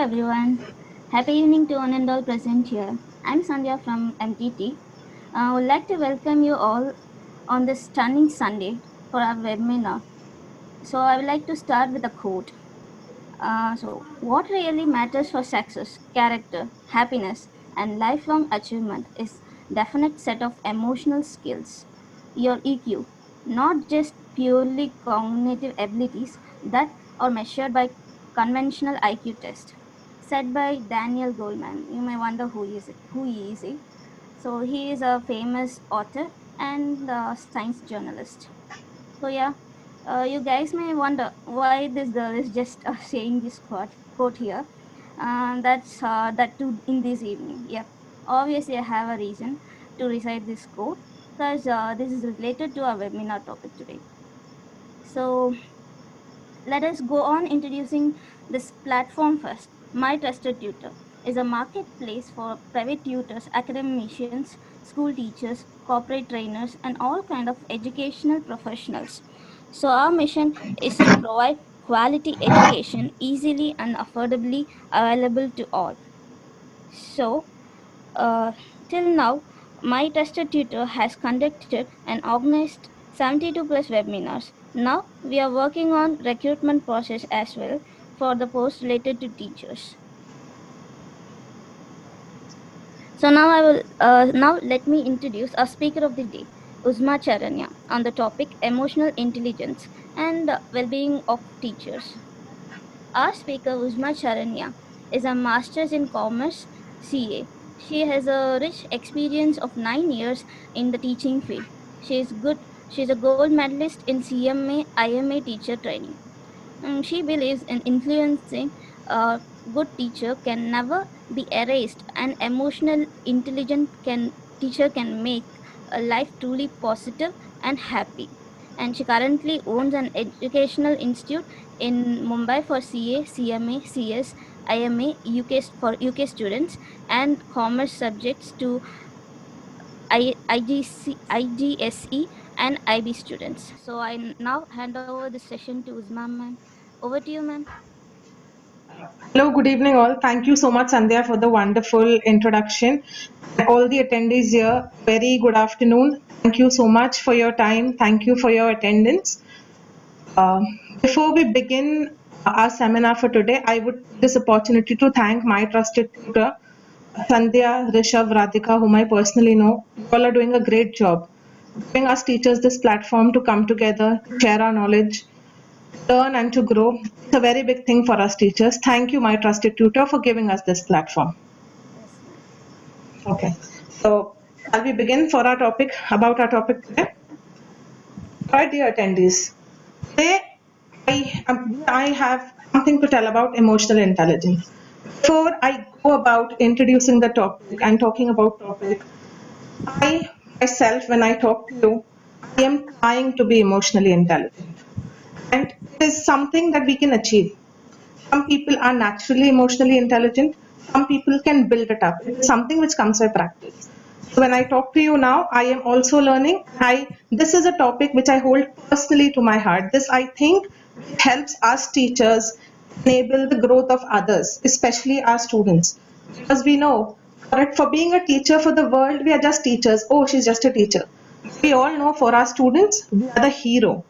everyone. Happy evening to one and all present here. I'm Sandhya from MTT. I would like to welcome you all on this stunning Sunday for our webinar. So, I would like to start with a quote. What really matters for success, character, happiness, and lifelong achievement is definite set of emotional skills. Your EQ, not just purely cognitive abilities that are measured by conventional IQ test. Said by Daniel Goleman. You may wonder who he is. So he is a famous author and science journalist. So yeah, you guys may wonder why this girl is just saying this quote here. That too in this evening. Yep, obviously I have a reason to recite this quote because this is related to our webinar topic today. So let us go on introducing this platform first. My Trusted Tutor is a marketplace for private tutors, academicians, school teachers, corporate trainers, and all kind of educational professionals. So our mission is to provide quality education easily and affordably available to all. So uh, till now, my trusted tutor has conducted and organized 72 plus webinars. Now we are working on recruitment process as well for the post related to teachers. So now let me introduce our speaker of the day, Uzma Charania, on the topic emotional intelligence and well-being of teachers. Our speaker, Uzma Charania, is a master's in commerce CA. She has a rich experience of 9 years in the teaching field. She is good. She's a gold medalist in CMA IMA teacher training. She believes in influencing a good teacher can never be erased, and emotional intelligent teacher can make a life truly positive and happy. And she currently owns an educational institute in Mumbai for CA, CMA, CS, IMA, UK for UK students, and commerce subjects to IGSE and IB students. So I now hand over the session to Uzma ma'am. Over to you, ma'am. Hello, good evening all. Thank you so much, Sandhya, for the wonderful introduction. All the attendees here, very good afternoon. Thank you so much for your time. Thank you for your attendance. Before we begin our seminar for today, I would take this opportunity to thank my trusted tutor, Sandhya, Rishabh, Radhika, whom I personally know. You all are doing a great job, giving us teachers this platform to come together, to share our knowledge, learn and to grow. It's a very big thing for us teachers. Thank you, my trusted tutor, for giving us this platform. Okay, so shall we begin for our topic, about our topic today? Right, dear attendees, today I have something to tell about emotional intelligence. Before I go about introducing the topic and talking about topic, I myself, when I talk to you, I am trying to be emotionally intelligent. And it is something that we can achieve. Some people are naturally emotionally intelligent. Some people can build it up. It is something which comes by practice. So when I talk to you now, I am also learning. This is a topic which I hold personally to my heart. This, I think, helps us teachers enable the growth of others, especially our students. Because we know, for being a teacher for the world, we are just teachers. Oh, she's just a teacher. We all know for our students, we are the hero.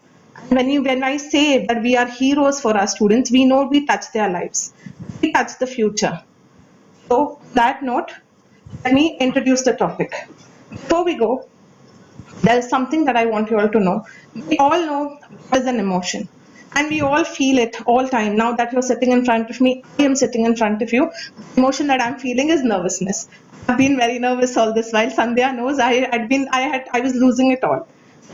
When I say that we are heroes for our students, we know we touch their lives. We touch the future. So, that note, let me introduce the topic. Before we go, there is something that I want you all to know. We all know what is an emotion. And we all feel it all time. Now that you're sitting in front of me, I am sitting in front of you. The emotion that I'm feeling is nervousness. I've been very nervous all this while. Sandhya knows I was losing it all.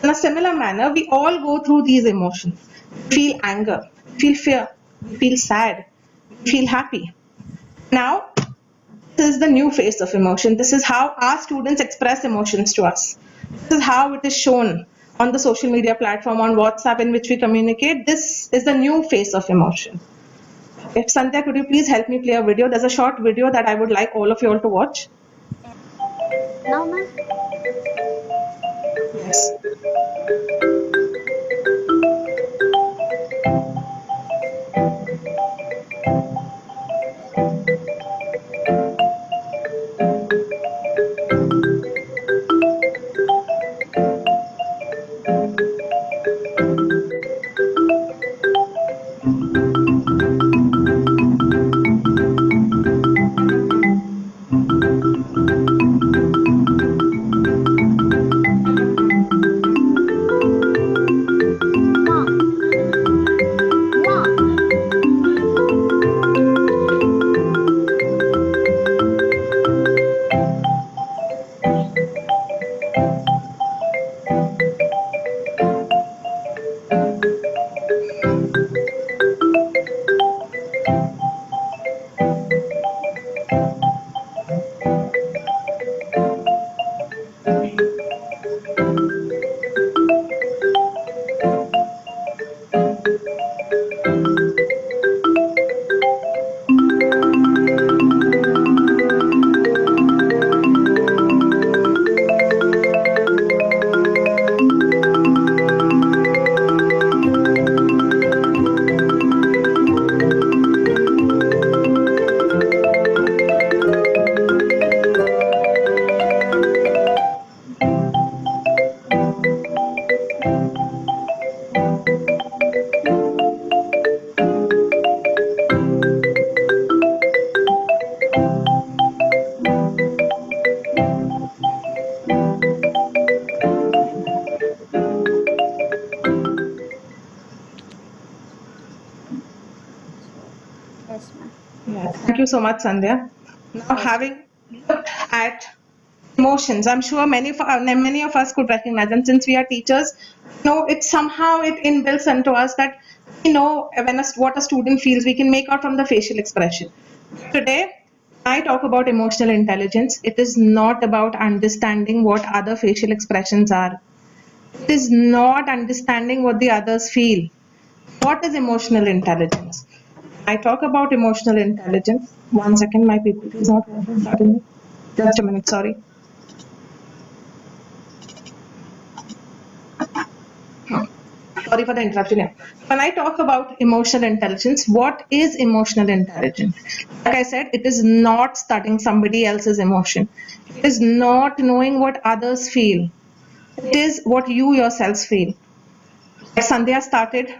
In a similar manner, we all go through these emotions. We feel anger, we feel fear, we feel sad, we feel happy. Now, this is the new face of emotion. This is how our students express emotions to us. This is how it is shown on the social media platform, on WhatsApp, in which we communicate. This is the new face of emotion. If Sandhya, could you please help me play a video? There's a short video that I would like all of you all to watch. Now, ma'am. Yes. Yes, ma'am. Yeah, thank you so much, Sandhya. Now, Yes. having looked at emotions, I'm sure many of us could recognize, and since we are teachers, it somehow it inbuilts into us that we know what a student feels. We can make out from the facial expression. Today, when I talk about emotional intelligence, it is not about understanding what other facial expressions are. It is not understanding what the others feel. What is emotional intelligence? I talk about emotional intelligence. One second, my PPT is not working suddenly. Just a minute, sorry. Sorry for the interruption here. When I talk about emotional intelligence, what is emotional intelligence? Like I said, it is not studying somebody else's emotion. It is not knowing what others feel. It is what you yourselves feel. Like Sandhya started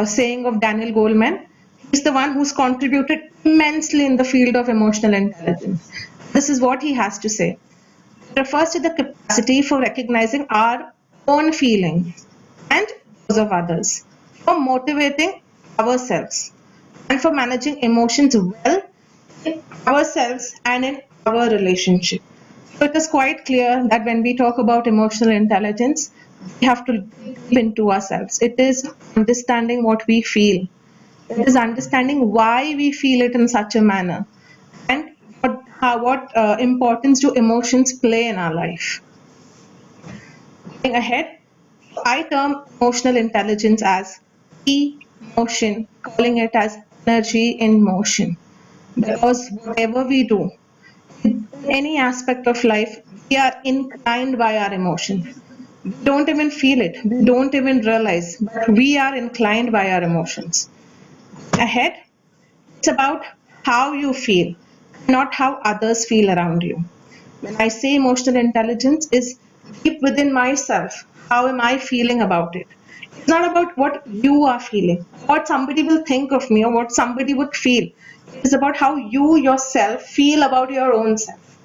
saying of Daniel Goleman, he's the one who's contributed immensely in the field of emotional intelligence. This is what he has to say. It refers to the capacity for recognizing our own feelings and those of others, for motivating ourselves, and for managing emotions well in ourselves and in our relationship. So it is quite clear that when we talk about emotional intelligence, we have to dig deep into ourselves. It is understanding what we feel. It is understanding why we feel it in such a manner, and what importance do emotions play in our life. Going ahead, I term emotional intelligence as emotion, calling it as energy in motion. Because whatever we do, in any aspect of life, we are inclined by our emotions. We don't even feel it, we don't even realize, but we are inclined by our emotions. Ahead, it's about how you feel, not how others feel around you. When I say emotional intelligence is deep within myself, how am I feeling about it? It's not about what you are feeling, what somebody will think of me or what somebody would feel. It's about how you yourself feel about your own self.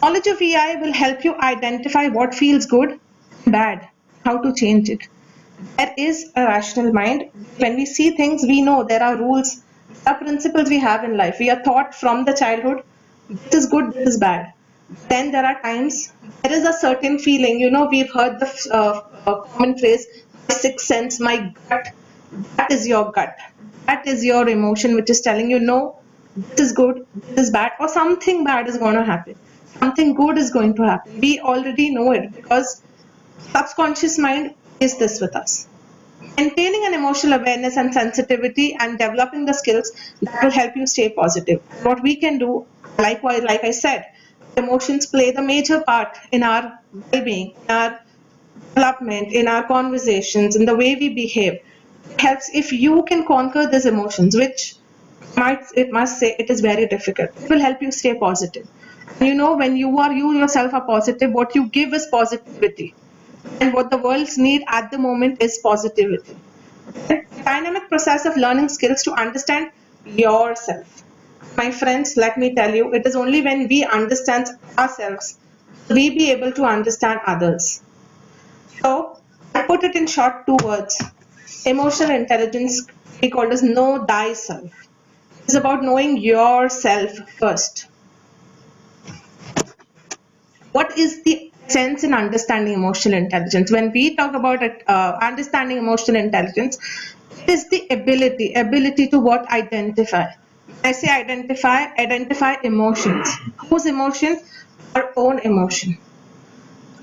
Knowledge of EI will help you identify what feels good and bad, how to change it. There is a rational mind. When we see things, we know there are rules, there are principles we have in life. We are taught from the childhood, this is good, this is bad. Then there are times, there is a certain feeling, we've heard the common phrase, my sixth sense, my gut. That is your gut. That is your emotion, which is telling you, no, this is good, this is bad, or something bad is going to happen. Something good is going to happen. We already know it because subconscious mind is this with us. Maintaining an emotional awareness and sensitivity and developing the skills that will help you stay positive. What we can do, likewise, like I said, emotions play the major part in our well-being, in our development, in our conversations, in the way we behave. It helps if you can conquer these emotions, which It must say it is very difficult. It will help you stay positive. And when you yourself are positive, what you give is positivity. And what the world's need at the moment is positivity. The dynamic process of learning skills to understand yourself. My friends, let me tell you, it is only when we understand ourselves we be able to understand others. So I put it in short 2 words. Emotional intelligence we call as know thyself. It's about knowing yourself first. What is the sense in understanding emotional intelligence? When we talk about it, understanding emotional intelligence, it is the ability to what identify. When I say identify emotions. Whose emotion? Our own emotion.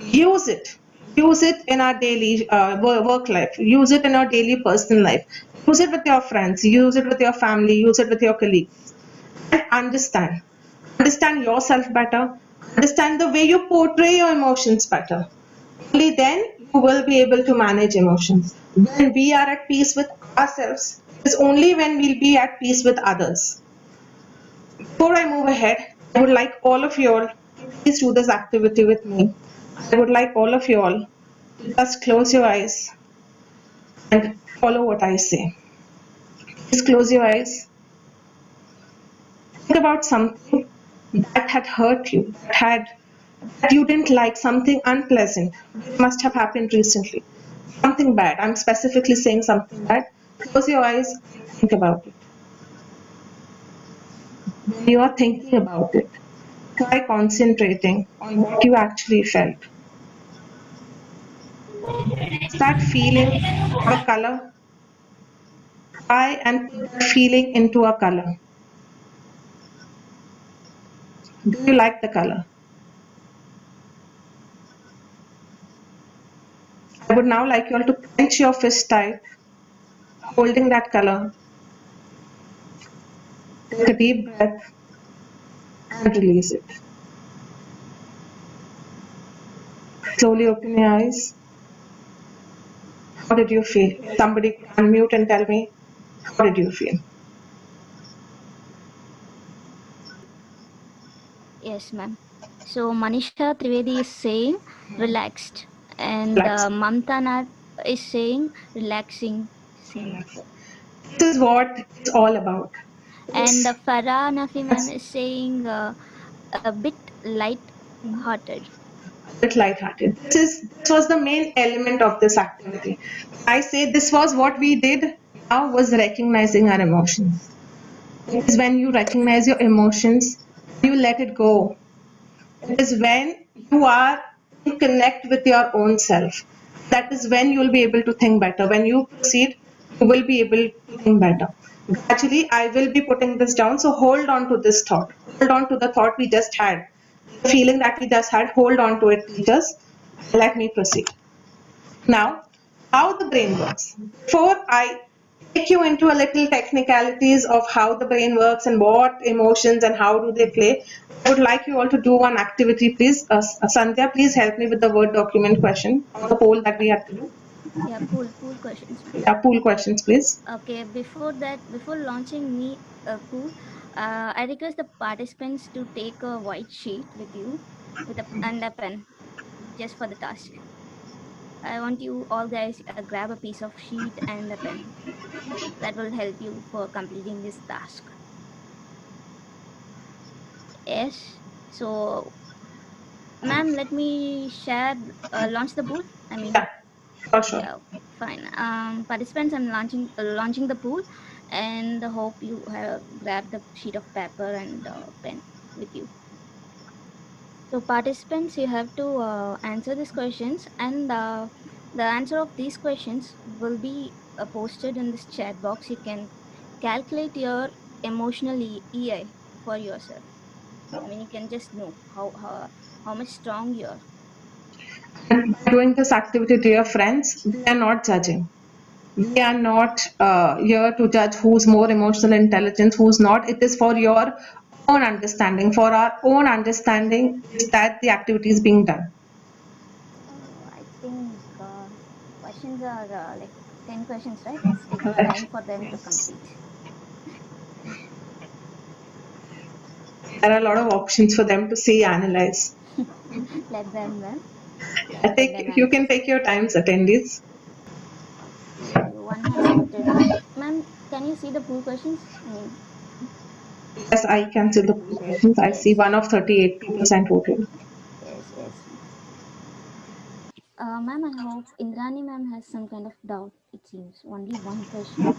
Use it. Use it in our daily work life. Use it in our daily personal life. Use it with your friends. Use it with your family. Use it with your colleagues. And understand yourself better, understand the way you portray your emotions better. Only then you will be able to manage emotions. When we are at peace with ourselves, it's only when we'll be at peace with others. Before I move ahead, I would like all of you all to please do this activity with me. I would like all of you all to just close your eyes and follow what I say. Please close your eyes. Think about something that had hurt you, that you didn't like, something unpleasant, which must have happened recently. Something bad. I'm specifically saying something bad. Close your eyes and think about it. When you are thinking about it, try concentrating on what you actually felt. Does that feeling have a color? Try and put that feeling into a color. Do you like the color? I would now like you all to clench your fist tight, holding that color. Take a deep breath and release it. Slowly open your eyes. How did you feel? Somebody unmute and tell me, how did you feel? Yes, ma'am. So Manisha Trivedi is saying relaxed, and Relax. Mamta Nath is saying relaxing. Same. This is what it's all about. And It's, Farah Nafiman it's is saying a bit light-hearted. a bit lighthearted. This was the main element of this activity. I say this was what we did now was recognizing our emotions. It is when you recognize your emotions, you let it go. It is when you are in connect with your own self. That is when you will be able to think better. When you proceed, you will be able to think better. Gradually, I will be putting this down. So hold on to this thought. Hold on to the thought we just had. The feeling that we just had, hold on to it, teachers. Let me proceed. Now, how the brain works. Before I take you into a little technicalities of how the brain works and what emotions and how do they play, I would like you all to do one activity, please. Sandhya, please help me with the Word document question or the poll that we have to do. Yeah, pool questions, ma'am. Yeah, pool questions, please. Okay, before launching me a pool, I request the participants to take a white sheet with you, and a pen, just for the task. I want you all guys grab a piece of sheet and a pen. That will help you for completing this task. Yes. So, ma'am, let me launch the pool. I mean, Yeah, for sure. yeah, okay, fine. Participants, I'm launching the pool, and I hope you have grabbed the sheet of paper and pen with you. So, participants, you have to answer these questions, and the answer of these questions will be posted in this chat box. You can calculate your emotional EI for yourself. I mean, you can just know how much strong you are. And by doing this activity, dear friends, we are not judging. We are not here to judge who's more emotional intelligence, who's not. It is for your own understanding. For our own understanding, is that the activity is being done. I think questions are like 10 questions, right? It's taking time for them to complete. There are a lot of options for them to see, analyze. Let them, ma'am. Yeah, I let them think you answer. can take your times, attendees. Okay, one has put it. Ma'am, can you see the pool questions? I mean, Yes, I can see the questions. I see yes, one of 38, 2% voted. yes. Ma'am, I hope Indrani ma'am has some kind of doubt. It seems only one question. No,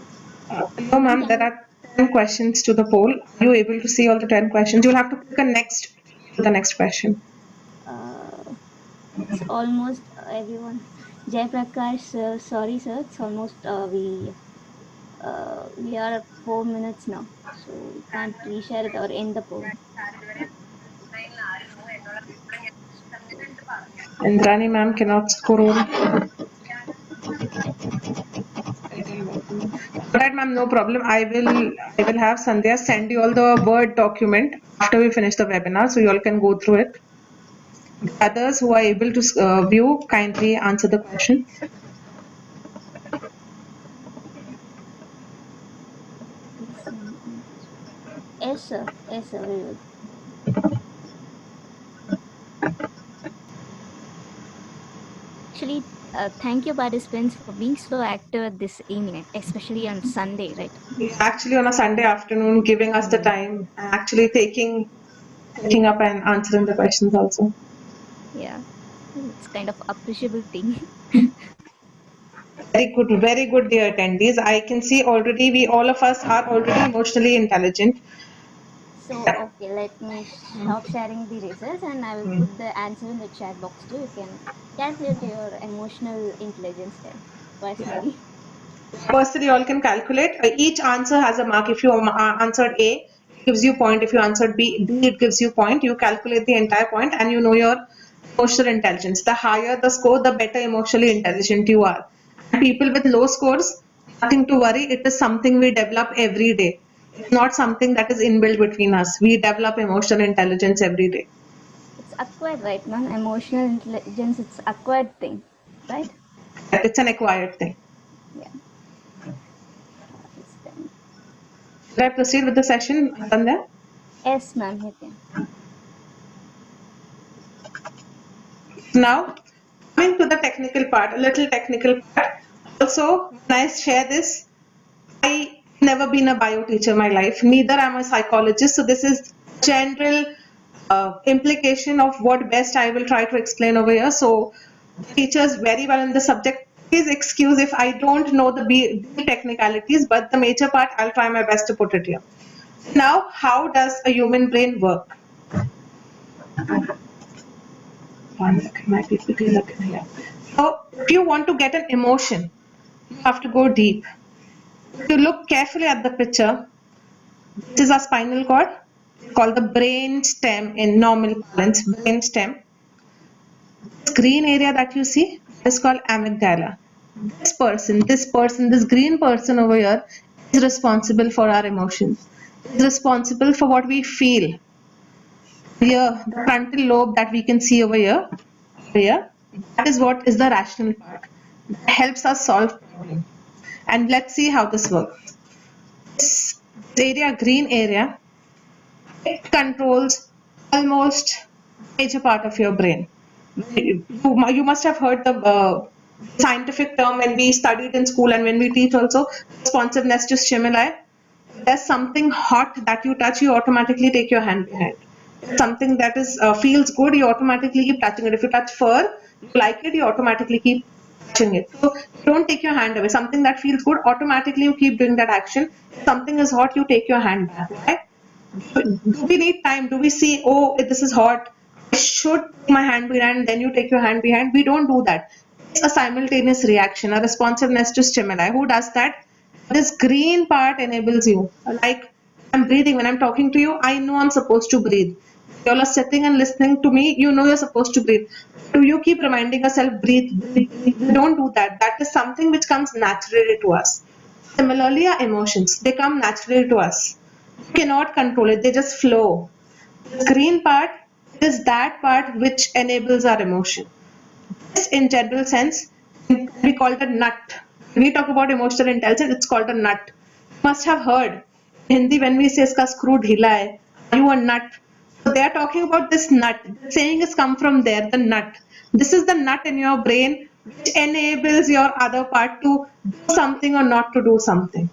Ma'am, ma'am, can there you? are 10 questions to the poll. Are you able to see all the 10 questions? You'll have to click a next to the next question. It's almost everyone. Jay Prakash, sorry sir, it's almost we are at 4 minutes now, so we can't reshare it or end the poll. Indrani ma'am cannot scroll. Alright, ma'am, no problem. I will have Sandhya send you all the Word document after we finish the webinar, so you all can go through it. The others who are able to view, kindly answer the question. Yes sir, we will. Actually, thank you participants for being so active this evening, especially on Sunday, right? Actually, on a Sunday afternoon, giving us the time, actually taking up and answering the questions also. Yeah, it's kind of appreciable thing. Very good, dear attendees. I can see already all of us are already emotionally intelligent. So, okay, let me stop sharing the results and I will put the answer in the chat box too. You can calculate your emotional intelligence there personally. Firstly, you all can calculate. Each answer has a mark. If you answered A, it gives you point. If you answered D, it gives you point. You calculate the entire point and you know your emotional intelligence. The higher the score, the better emotionally intelligent you are. And people with low scores, nothing to worry. It is something we develop every day. It's not something that is inbuilt between us. We develop emotional intelligence every day. It's acquired, right, man? Emotional intelligence, it's acquired thing, right? It's an acquired thing. Yeah. It's done. Should I proceed with the session, Sandhya? Yes, ma'am, you can. Now, coming to the technical part, a little technical part. Also, when I share this, I never been a bio teacher in my life. Neither am a psychologist. So this is general implication of what best I will try to explain over here. So teachers very well in the subject. Please excuse if I don't know the technicalities, but the major part I'll try my best to put it here. Now, how does a human brain work? One second, my PPT is looking here. So, if you want to get an emotion, you have to go deep. If you look carefully at the picture, this is a spinal cord called the brain stem in normal parlance, brain stem. This green area that you see is called amygdala. This green person over here is responsible for our emotions, is responsible for what we feel. Here, the frontal lobe that we can see over here, that is what is the rational part. That helps us solve problems. And let's see how this works. This area, green area, it controls almost major part of your brain. You must have heard the scientific term when we studied in school and when we teach also, responsiveness to stimuli. If there's something hot that you touch, you automatically take your hand behind. If something that is feels good, you automatically keep touching it. If you touch fur, you like it, you automatically keep touching it. So you don't take your hand away. Something that feels good, automatically you keep doing that action. If something is hot, you take your hand back. Why? Do we need time? Do we see, oh, this is hot, I should take my hand behind, then you take your hand behind? We don't do that. It's a simultaneous reaction, a responsiveness to stimuli. Who does that? This green part enables you. Like I'm breathing, when I'm talking to you, I know I'm supposed to breathe. You all are sitting and listening to me, you know you're supposed to breathe. Do you keep reminding yourself, breathe, breathe, breathe? We don't do that. That is something which comes naturally to us. Similarly, our emotions, they come naturally to us. You cannot control it, they just flow. The green part is that part which enables our emotion. This, in general sense, can be called a nut. When we talk about emotional intelligence, it's called a nut. You must have heard in Hindi when we say iska screw dhila hai, are you a nut? So they are talking about this nut. The saying has come from there, the nut. This is the nut in your brain which enables your other part to do something or not to do something.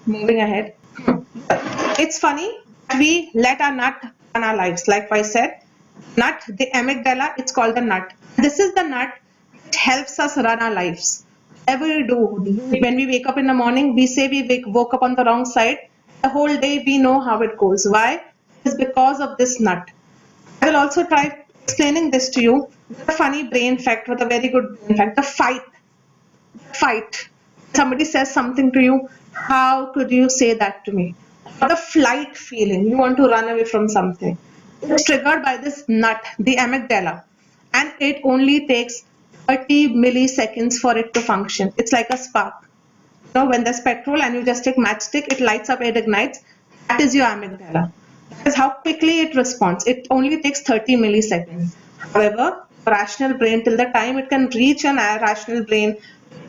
Moving ahead. It's funny that we let our nut run our lives. Like I said, nut, the amygdala, it's called the nut. This is the nut which helps us run our lives. Whatever we do, when we wake up in the morning, we say we woke up on the wrong side. The whole day we know how it goes. Why? It's because of this nut. I will also try explaining this to you with a funny brain fact, with a very good brain fact. The fight. Somebody says something to you, how could you say that to me? Or the flight feeling, you want to run away from something. It's triggered by this nut, the amygdala, and it only takes 30 milliseconds for it to function. It's like a spark. You know, when there's petrol and you just take matchstick, it lights up, it ignites. That is your amygdala. That is how quickly it responds. It only takes 30 milliseconds. However, rational brain, till the time it can reach an irrational brain,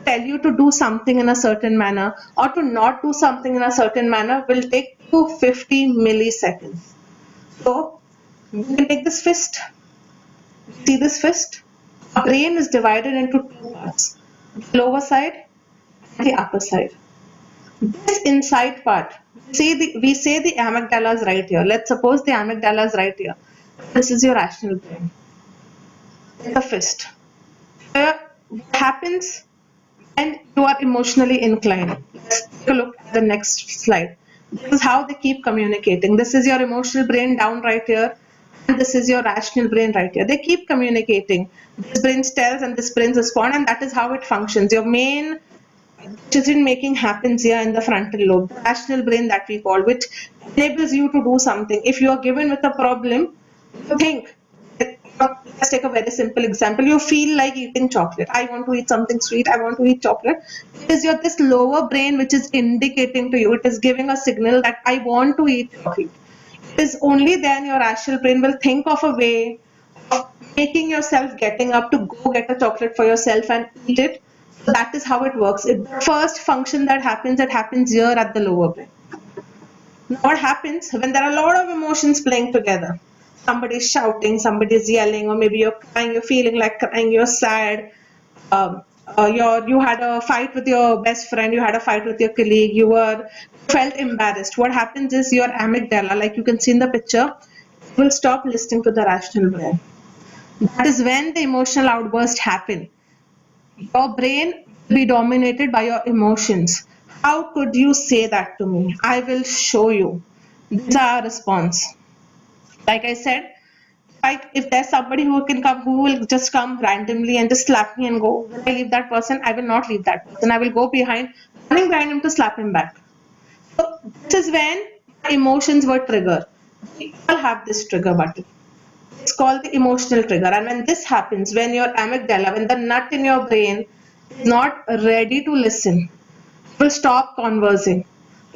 tell you to do something in a certain manner or to not do something in a certain manner, will take 250 milliseconds. So you can take this fist. See this fist? The brain is divided into two parts, the lower side and the upper side. This inside part, we say the amygdala is right here. Let's suppose the amygdala is right here. This is your rational brain. The fist. What happens when you are emotionally inclined? Let's take a look at the next slide. This is how they keep communicating. This is your emotional brain down right here, and this is your rational brain right here. They keep communicating. This brain tells and this brain responds, and that is how it functions. Your main decision making happens here in the frontal lobe, the rational brain that we call, which enables you to do something. If you are given with a problem, you think. Let's take a very simple example. You feel like eating chocolate. I want to eat something sweet. I want to eat chocolate. It is this lower brain which is indicating to you. It is giving a signal that I want to eat chocolate. It is only then your rational brain will think of a way of making yourself getting up to go get a chocolate for yourself and eat it. So that is how it works. The first function that happens, it happens here at the lower brain. Now what happens when there are a lot of emotions playing together? Somebody is shouting, somebody is yelling, or maybe you're crying, you're feeling like crying, you're sad, you had a fight with your best friend, you had a fight with your colleague, you felt embarrassed. What happens is your amygdala, like you can see in the picture, will stop listening to the rational brain. That is when the emotional outburst happen. Your brain will be dominated by your emotions. How could you say that to me? I will show you. These are our response. Like I said, if there's somebody who will just come randomly and just slap me and go, will I leave that person? I will not leave that person. I will go running behind him to slap him back. So this is when emotions were triggered. We all have this trigger button. It's called the emotional trigger. And when this happens, when your amygdala, when the nut in your brain is not ready to listen, it will stop conversing.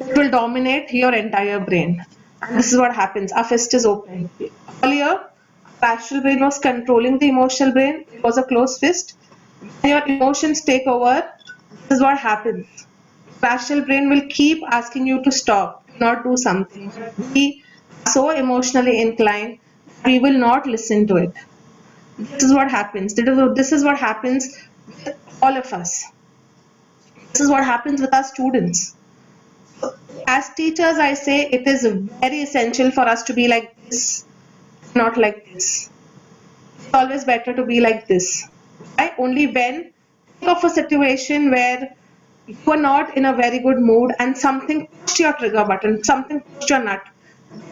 It will dominate your entire brain. And this is what happens. Our fist is open. Earlier, rational brain was controlling the emotional brain. It was a closed fist. When your emotions take over, this is what happens. Rational brain will keep asking you to stop, not do something. We are so emotionally inclined, we will not listen to it. This is what happens. This is what happens with all of us. This is what happens with our students. As teachers, I say it is very essential for us to be like this, not like this. It's always better to be like this. Right? Only when think of a situation where you are not in a very good mood and something pushed your trigger button, something pushed your nut.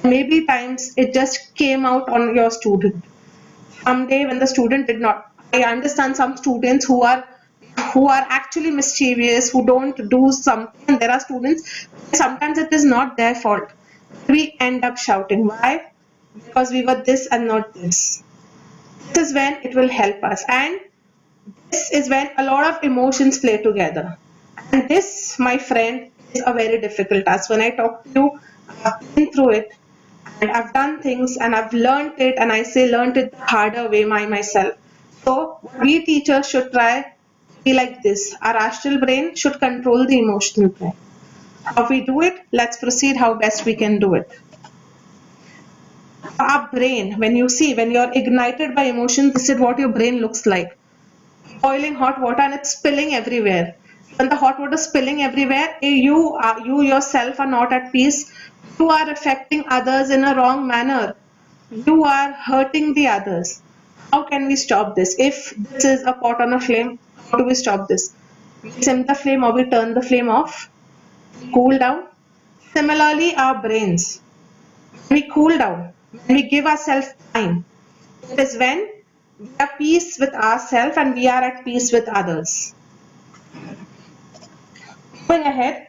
Maybe times it just came out on your student. Someday when the student did not. I understand some students who are actually mischievous, who don't do something, and there are students, sometimes it is not their fault. We end up shouting. Why? Because we were this and not this. This is when it will help us. And this is when a lot of emotions play together. And this, my friend, is a very difficult task. When I talk to you, I've been through it. And I've done things and I've learned it, and I say learned it the harder way myself. So we teachers should try to be like this. Our rational brain should control the emotional brain. How we do it? Let's proceed how best we can do it. Our brain, when you're ignited by emotion, this is what your brain looks like. Boiling hot water and it's spilling everywhere. When the hot water is spilling everywhere, you yourself are not at peace. You are affecting others in a wrong manner. You are hurting the others. How can we stop this? If this is a pot on a flame, how do we stop this? We sim the flame or we turn the flame off, cool down. Similarly, our brains, when we cool down, when we give ourselves time, it is when we are at peace with ourselves and we are at peace with others. Going ahead,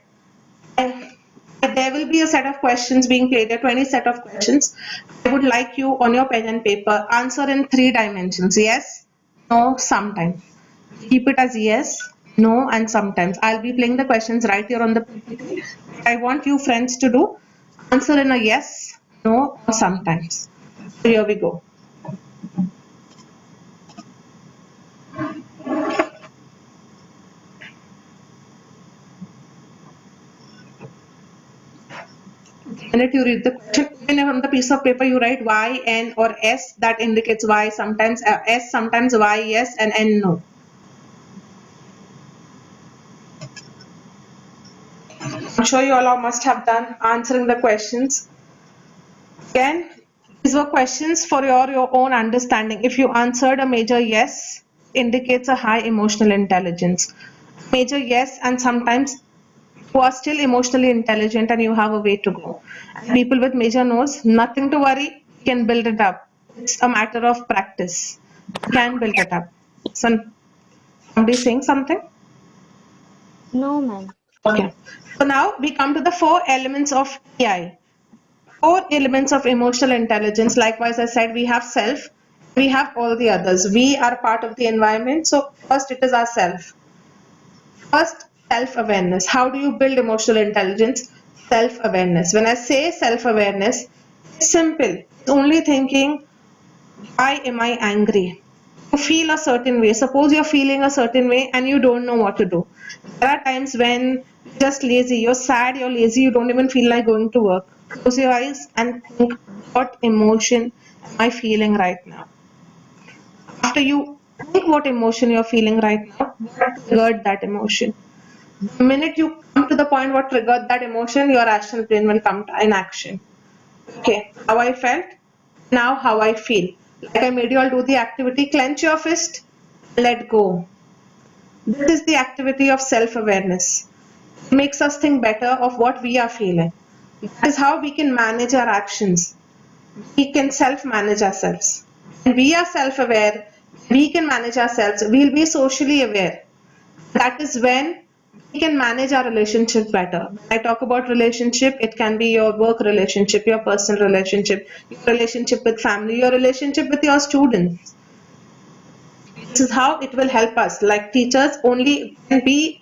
there will be a set of questions being played, a 20 set of questions. I would like you on your pen and paper, answer in 3 dimensions. Yes, no, sometimes. Keep it as yes, no, and sometimes. I'll be playing the questions right here on the PPT. I want you friends to do answer in a yes, no, or sometimes. So here we go. The minute you read the question, even on the piece of paper you write Y, N or S, that indicates Y, sometimes S, sometimes Y, yes, and N, no. I'm sure you all must have done answering the questions. Again, these were questions for your own understanding. If you answered a major yes, indicates a high emotional intelligence. Major yes, and sometimes you are still emotionally intelligent and you have a way to go. And people with major no's, nothing to worry, you can build it up. It's a matter of practice. You can build it up. So, somebody saying something? No, ma'am. Okay. So now we come to the 4 elements of EI. 4 elements of emotional intelligence. Likewise, I said we have self, we have all the others. We are part of the environment. So first it is our self. First, self-awareness. How do you build emotional intelligence? Self-awareness. When I say self-awareness, it's simple. It's only thinking, why am I angry? You feel a certain way. Suppose you're feeling a certain way and you don't know what to do. There are times when you're just lazy, you're sad, you're lazy, you don't even feel like going to work. Close your eyes and think, what emotion am I feeling right now? After you think what emotion you're feeling right now, what triggered that emotion? The minute you come to the point what triggered that emotion, your rational brain will come in action. Okay, how I felt, now how I feel. Like I made you all do the activity, clench your fist, let go. This is the activity of self-awareness. It makes us think better of what we are feeling. That is how we can manage our actions. We can self-manage ourselves. When we are self-aware, we can manage ourselves. We'll be socially aware. That is when we can manage our relationship better. When I talk about relationship, it can be your work relationship, your personal relationship, your relationship with family, your relationship with your students. This is how it will help us. Like teachers, only when we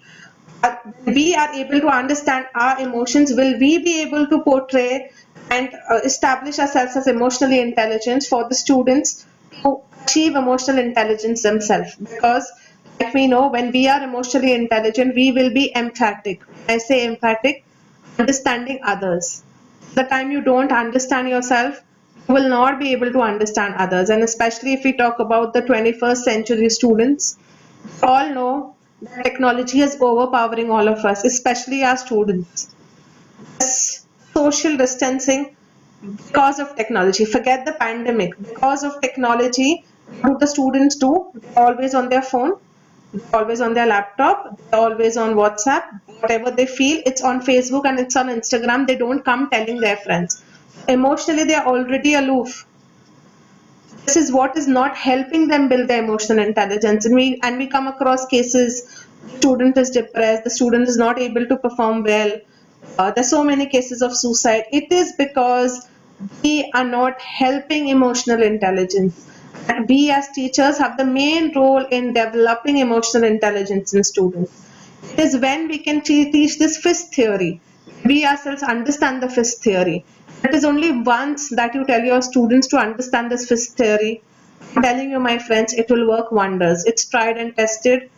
are able to understand our emotions, will we be able to portray and establish ourselves as emotionally intelligent for the students to achieve emotional intelligence themselves. Because like we know, when we are emotionally intelligent, we will be emphatic. When I say emphatic, understanding others. The time you don't understand yourself, you will not be able to understand others. And especially if we talk about the 21st century students, we all know that technology is overpowering all of us, especially our students. This social distancing because of technology. Forget the pandemic. Because of technology, what do the students do? They're always on their phone, they're always on their laptop, they're always on WhatsApp. Whatever they feel, it's on Facebook and it's on Instagram. They don't come telling their friends. Emotionally, they're already aloof. This is what is not helping them build their emotional intelligence. And we come across cases, the student is depressed, the student is not able to perform well. There's so many cases of suicide. It is because we are not helping emotional intelligence. And we as teachers have the main role in developing emotional intelligence in students. It is when we can teach this fifth theory. We ourselves understand the fifth theory. It is only once that you tell your students to understand this fifth theory. I'm telling you, my friends, it will work wonders. It's tried and tested.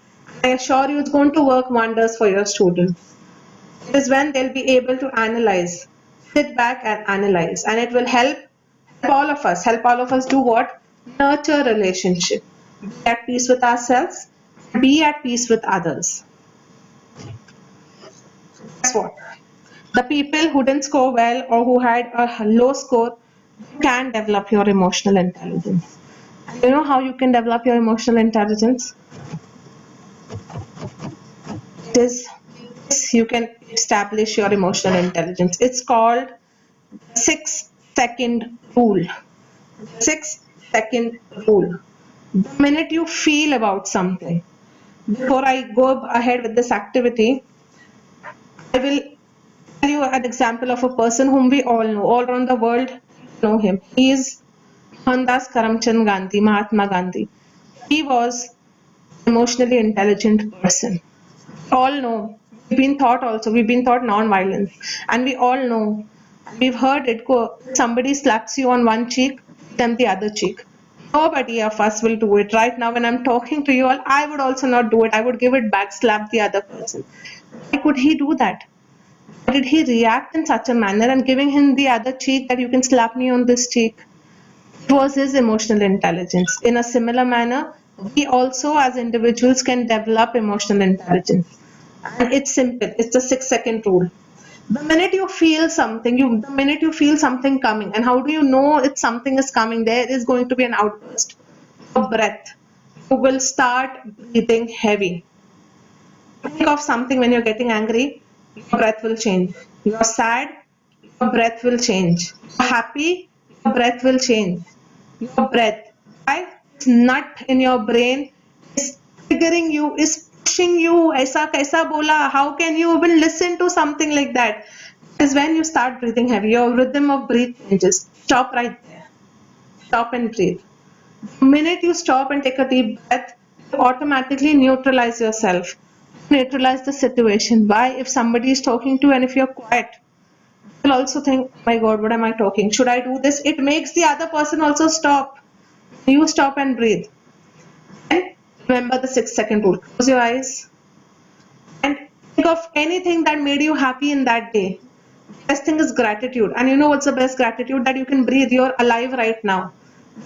I assure you it's going to work wonders for your students. It is when they'll be able to analyze, sit back and analyze, and it will help help all of us do what? Nurture relationship. Be at peace with ourselves, be at peace with others. Guess what? The people who didn't score well or who had a low score, you can develop your emotional intelligence. You know how you can develop your emotional intelligence? It is you can establish your emotional intelligence. It's called 6-second rule. 6-second rule. The minute you feel about something, before I go ahead with this activity, I will tell you an example of a person whom we all know, all around the world know him. He is Mohandas Karamchand Gandhi, Mahatma Gandhi. He was an emotionally intelligent person. All know, we've been taught non-violence, and we all know, we've heard it go, somebody slaps you on one cheek, then the other cheek. Nobody of us will do it. Right now when I'm talking to you all, I would also not do it. I would give it back, slap the other person. Why could he do that? Why did he react in such a manner and giving him the other cheek, that you can slap me on this cheek? It was his emotional intelligence. In a similar manner, we also as individuals can develop emotional intelligence. And it's simple. It's the 6-second rule. The minute you feel something, the minute you feel something coming, and how do you know it's something is coming? There is going to be an outburst. Your breath. You will start breathing heavy. Think of something when you're getting angry, your breath will change. You're sad, your breath will change. You're happy, your breath will change. Your breath. Why? This nut in your brain is triggering you, is pushing you. Aisa kaisa bola? How can you even listen to something like that? Is when you start breathing heavy, your rhythm of breath changes. Stop right there. Stop and breathe. The minute you stop and take a deep breath, you automatically neutralize yourself. Neutralize the situation. Why? If somebody is talking to you and if you're quiet, you'll also think, oh my God, what am I talking? Should I do this? It makes the other person also stop. You stop and breathe. And remember the 6-second rule. Close your eyes and think of anything that made you happy in that day. The best thing is gratitude. And you know what's the best gratitude? That you can breathe. You're alive right now.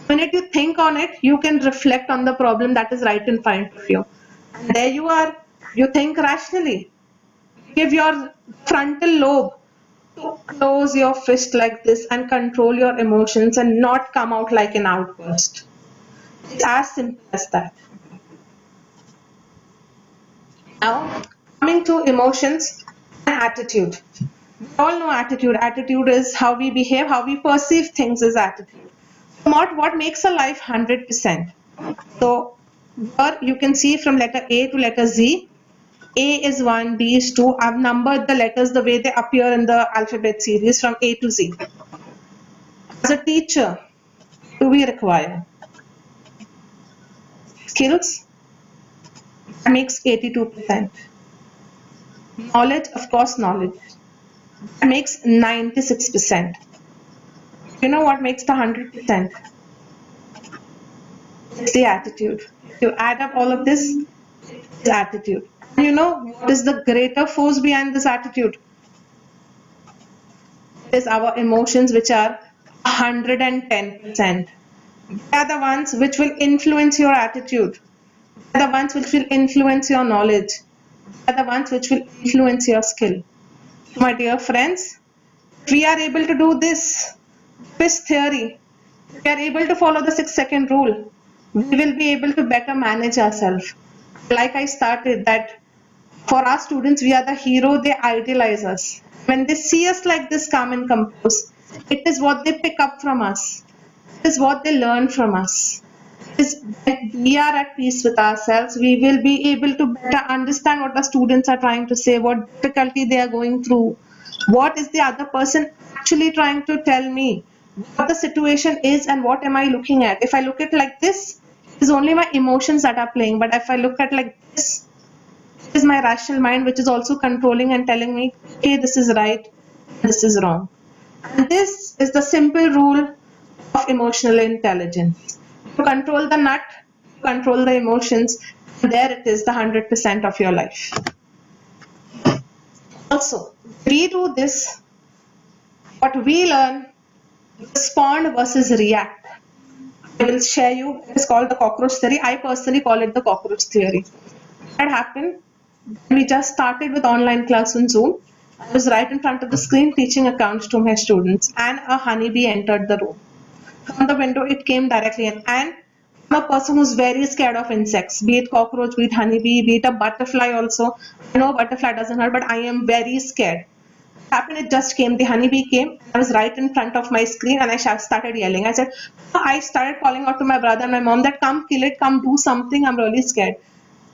The minute you think on it, you can reflect on the problem that is right in front of you. And there you are. You think rationally. Give your frontal lobe to close your fist like this and control your emotions and not come out like an outburst. It's as simple as that. Now, coming to emotions and attitude. We all know attitude. Attitude is how we behave, how we perceive things is attitude. What makes a life 100%? So, here you can see from letter A to letter Z. A is 1, B is 2. I've numbered the letters the way they appear in the alphabet series from A to Z. As a teacher, what do we require? Skills? That makes 82%. Knowledge, of course, knowledge. That makes 96%. You know what makes the 100%? It's the attitude. If you add up all of this, it's attitude. And you know what is the greater force behind this attitude? It is our emotions, which are 110%. They are the ones which will influence your attitude. They are the ones which will influence your knowledge. They are the ones which will influence your skill. My dear friends, if we are able to do this theory, if we are able to follow the 6-second rule, we will be able to better manage ourselves. Like I started that for our students, we are the hero, they idealize us. When they see us like this calm and composed, it is what they pick up from us. It is what they learn from us. It is when we are at peace with ourselves, we will be able to better understand what the students are trying to say, what difficulty they are going through, what is the other person actually trying to tell me, what the situation is and what am I looking at. If I look at it like this, it is only my emotions that are playing, but if I look at like this, it is my rational mind which is also controlling and telling me, okay, this is right, this is wrong. And this is the simple rule of emotional intelligence. You control the nut, you control the emotions, and there it is, the 100% of your life. Also, we do this, what we learn respond versus react. I will share you. It is called the cockroach theory. I personally call it the cockroach theory. What happened? We just started with online class on Zoom. I was right in front of the screen teaching accounts to my students, and a honeybee entered the room. From the window, it came directly in, and I'm a person who's very scared of insects, be it cockroach, be it honeybee, be it a butterfly also. I know butterfly doesn't hurt, but I am very scared. What happened, it just came, the honeybee came, I was right in front of my screen, and I started yelling. I started calling out to my brother and my mom that come kill it, come do something, I'm really scared.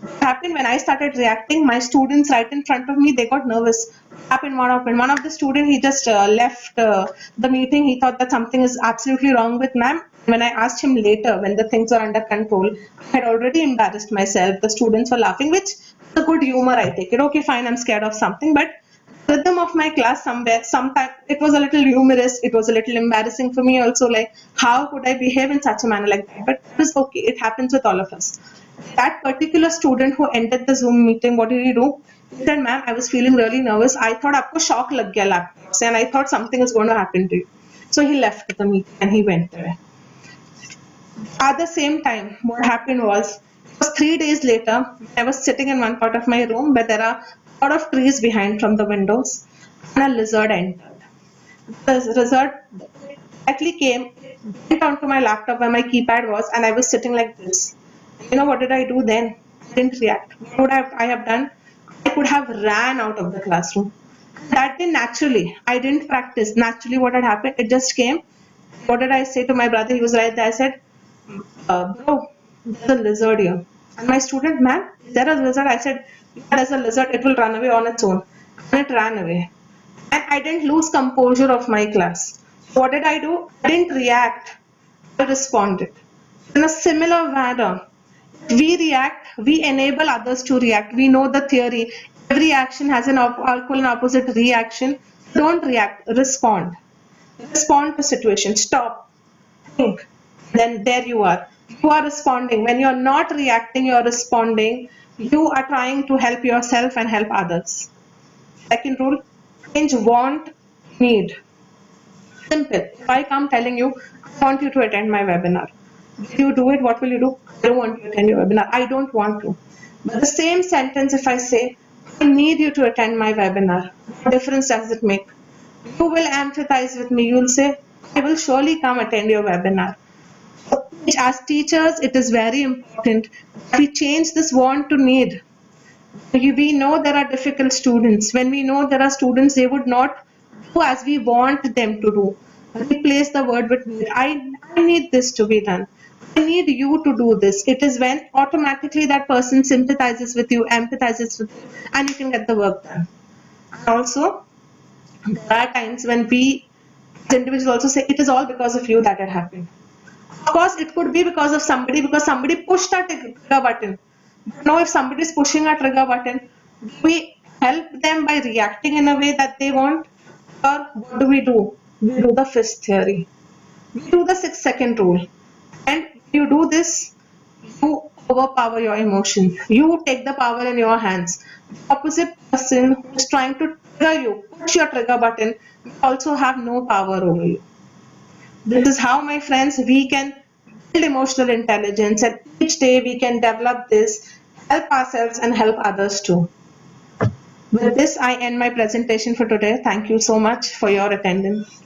What happened, when I started reacting, my students right in front of me, they got nervous. What happened? One of the students, he just left the meeting. He thought that something is absolutely wrong with ma'am. When I asked him later, when the things were under control, I had already embarrassed myself. The students were laughing, which is a good humor, I take it. Okay, fine, I'm scared of something, but the rhythm of my class sometimes it was a little humorous, it was a little embarrassing for me also, like how could I behave in such a manner like that, but it was okay, it happens with all of us. That particular student who entered the Zoom meeting, what did he do? He said, ma'am, I was feeling really nervous, I thought aapko shock lag gaya laptop se, and I thought something is going to happen to you. So he left the meeting and he went away. At the same time, what happened was, it was 3 days later, I was sitting in one part of my room where there are a lot of trees behind from the windows, and a lizard entered. The lizard actually came, went onto my laptop where my keypad was, and I was sitting like this. You know what did I do then? I didn't react. What would I have done? I could have ran out of the classroom. That day, naturally, I didn't practice. Naturally, what had happened? It just came. What did I say to my brother? He was right there. I said, bro, there's a lizard here. And my student, man, is there a lizard? I said, yeah, there's a lizard. It will run away on its own. And it ran away. And I didn't lose composure of my class. What did I do? I didn't react. I responded. In a similar manner, we react, we enable others to react. We know the theory. Every action has an equal and opposite reaction. Don't react, respond. Respond to situation. Stop. Think. Then there you are. You are responding. When you're not reacting, you're responding. You are trying to help yourself and help others. Second rule, change want, need. Simple. If I come telling you, I want you to attend my webinar. If you do it, what will you do? I don't want you to attend your webinar. I don't want to. But the same sentence, if I say, I need you to attend my webinar, what difference does it make? You will empathize with me. You will say, I will surely come attend your webinar. So, as teachers, it is very important that we change this want to need. We know there are difficult students. When we know there are students, they would not do as we want them to do. Replace the word with need. I need this to be done. I need you to do this. It is when automatically that person sympathizes with you, empathizes with you, and you can get the work done. And also, there are times when we as individuals also say, it is all because of you that it happened. Of course, it could be because somebody pushed that trigger button. But now if somebody is pushing a trigger button, do we help them by reacting in a way that they want? Or what do? We do the fifth theory. We do the 6-second rule. And you do this, you overpower your emotions. You take the power in your hands. The opposite person who is trying to trigger you, push your trigger button, will also have no power over you. This is how, my friends, we can build emotional intelligence, and each day we can develop this, help ourselves and help others too. With this, I end my presentation for today. Thank you so much for your attendance.